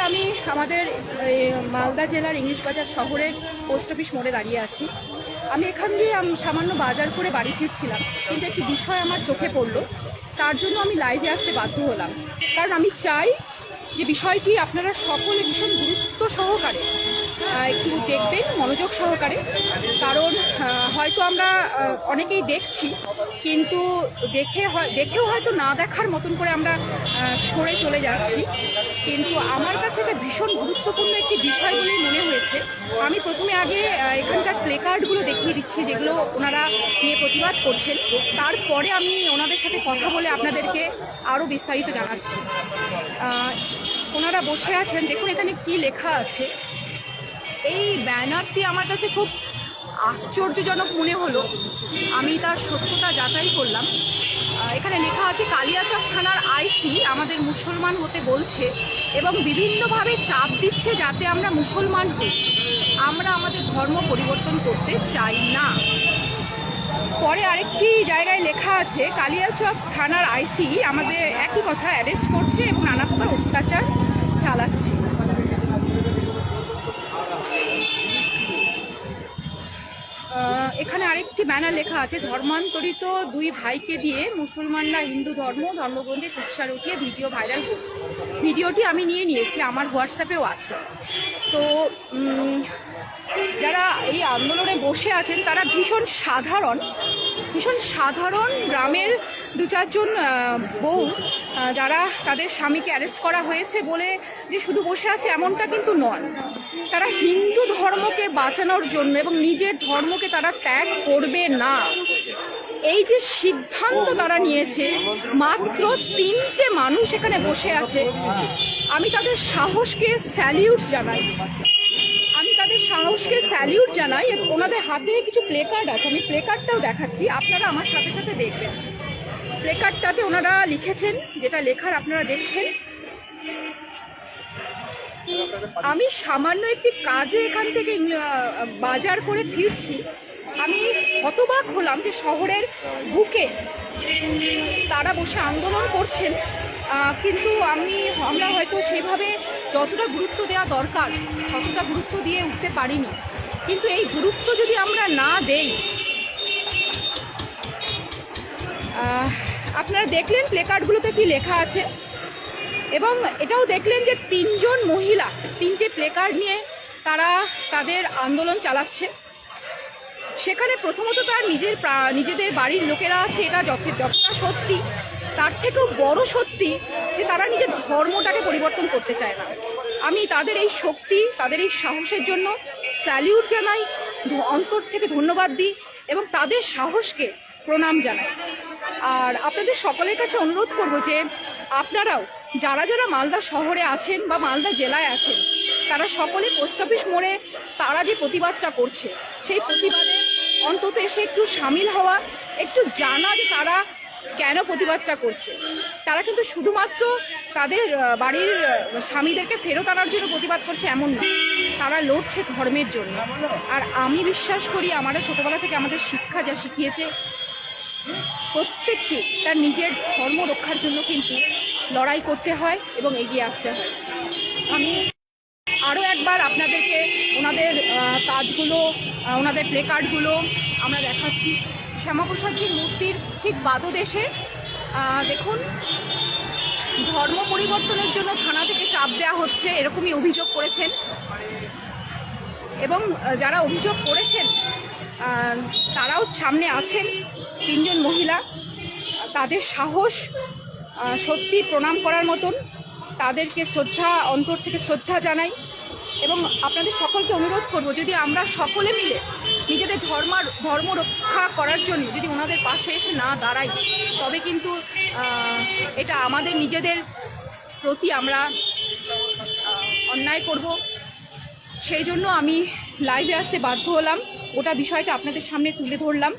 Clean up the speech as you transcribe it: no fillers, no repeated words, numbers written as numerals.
আমি আমাদের মালদা জেলার ইংলিশ বাজার শহরের পোস্ট অফিস মোড়ে দাঁড়িয়ে আছি। আমি এখান দিয়ে সামান্য বাজার করে বাড়ি ফিরছিলাম, কিন্তু একটি বিষয় আমার চোখে পড়লো, তার জন্য আমি লাইভে আসতে বাধ্য হলাম। কারণ আমি চাই যে বিষয়টি আপনারা সকলে ভীষণ গুরুত্ব সহকারে একটু দেখবেন, মনোযোগ সহকারে। কারণ হয়তো আমরা অনেকেই দেখছি, কিন্তু দেখেও হয়তো না দেখার মতন করে আমরা সরে চলে যাচ্ছি। কিন্তু আমার কাছে এটা ভীষণ গুরুত্বপূর্ণ একটি বিষয় বলেই মনে হয়েছে। আমি প্রথমে আগে এখানকার প্লেকার্ডগুলো দেখিয়ে দিচ্ছি, যেগুলো ওনারা নিয়ে প্রতিবাদ করছেন। তারপরে আমি ওনাদের সাথে কথা বলে আপনাদেরকে আরও বিস্তারিত জানাচ্ছি। ওনারা বসে আছেন, দেখুন এখানে কি লেখা আছে। এই ব্যানারটি আমার কাছে খুব আশ্চর্যজনক মনে হলো, আমি তার সত্যতা যাচাই করলাম। এখানে লেখা আছে, কালিয়াচক থানার আইসি আমাদের মুসলমান হতে বলছে এবং বিভিন্নভাবে চাপ দিচ্ছে যাতে আমরা মুসলমান হই। আমরা আমাদের ধর্ম পরিবর্তন করতে চাই না। পরে আরেকটি জায়গায় লেখা আছে, কালিয়াচক থানার আইসি আমাদের একই কথা অ্যারেস্ট করছে এবং নানা প্রকার অত্যাচার চালাচ্ছে। এখানে আরেকটি ব্যানার লেখা আছে, ধর্মান্তরিত দুই ভাইকে দিয়ে মুসলমানরা হিন্দু ধর্মগ্রন্থে কুৎসার উঠিয়ে ভিডিও ভাইরাল করছে। ভিডিওটি আমি নিয়েছি, আমার হোয়াটসঅ্যাপেও আছে। তো যারা এই আন্দোলনে বসে আছেন তারা ভীষণ সাধারণ গ্রামের দু চারজন বউ, যারা তাদের স্বামীকে অ্যারেস্ট করা হয়েছে বলে যে শুধু বসে আছে এমনটা কিন্তু নয়। তারা হিন্দু ধর্মকে বাঁচানোর জন্য এবং নিজের ধর্মকে তারা ত্যাগ করবে না, এই যে সিদ্ধান্ত তারা নিয়েছে। মাত্র 3টে মানুষ এখানে বসে আছে। আমি তাদের সাহসকে স্যালিউট জানাই। ওনাদের হাতে কিছু প্লেকার্ড আছে, আমি প্লেকার্ডটাও দেখাচ্ছি, আপনারা আমার সাথে সাথে দেখবেন। প্লেকার্ডটাতে ওনারা লিখেছেন, যেটা লেখার আপনারা দেখছেন। আমি সামান্য একটি কাজে এখান থেকে বাজার করে ফিরছি, আমি হতবাক হলাম যে শহরের বুকে তারা বসে আন্দোলন করছেন, কিন্তু আমরা হয়তো সেভাবে যতটা গুরুত্ব দেওয়া দরকার ততটা গুরুত্ব দিয়ে উঠতে পারিনি। কিন্তু এই গুরুত্ব যদি আমরা না দেই, আপনারা দেখলেন প্লেকার্ডগুলোতে কি লেখা আছে, এবং এটাও দেখলেন যে 3জন মহিলা 3টে প্লেকার্ড নিয়ে তারা তাদের আন্দোলন চালাচ্ছে। সেখানে প্রথমত তার নিজেদের বাড়ির লোকেরা আছে, এটা যতটা সত্যি, তার থেকেও বড় সত্যি যে তারা নিজের ধর্মটাকে পরিবর্তন করতে চায় না। আমি তাদের এই শক্তি, তাদের এই সাহসের জন্য স্যালিউট জানাই, অন্তর থেকে ধন্যবাদ দিই এবং তাদের সাহসকে প্রণাম জানাই। আর আপনাদের সকলের কাছে অনুরোধ করব যে আপনারাও যারা মালদা শহরে আছেন বা মালদা জেলায় আছেন, তারা সকলে পোস্ট অফিস মোড়ে তারা যে প্রতিবাদটা করছে, সেই প্রতিবাদে অন্তত এসে একটু সামিল হওয়া, একটু জানা যে তারা কেন প্রতিবাদটা করছে। তারা কিন্তু শুধুমাত্র তাদের বাড়ির স্বামীদেরকে ফেরত আনার জন্য প্রতিবাদ করছে এমন না, তারা লড়ছে ধর্মের জন্য। আর আমি বিশ্বাস করি, আমরা ছোটবেলা থেকে আমাদের শিক্ষা যা শিখিয়েছে, প্রত্যেককে তার নিজের ধর্ম রক্ষার জন্য কিন্তু লড়াই করতে হয় এবং এগিয়ে আসতে হয়। আমি আরও একবার আপনাদেরকে ওনাদের কাজগুলো, ওনাদের প্লেকার্ডগুলো আমরা দেখাচ্ছি। শ্যামাপ্রসাদজির মূর্তির ঠিক বাদদেশে দেখুন, ধর্ম পরিবর্তনের জন্য থানা থেকে চাপ দেওয়া হচ্ছে, এরকমই অভিযোগ করেছেন। এবং যারা অভিযোগ করেছেন তারাও সামনে আছেন, 3জন মহিলা। তাদের সাহস সত্যি প্রণাম করার মতন, তাদেরকে অন্তর থেকে শ্রদ্ধা জানাই। এবং আপনাদের সকলকে অনুরোধ করব, যদি আমরা সকলে মিলে নিজেদের ধর্ম রক্ষা করার জন্য যদি ওনাদের পাশে এসে না দাঁড়াই, তবে কিন্তু এটা আমাদের নিজেদের প্রতি আমরা অন্যায় করব। সেই জন্য আমি লাইভে আসতে বাধ্য হলাম, গোটা বিষয়টা আপনাদের সামনে তুলে ধরলাম।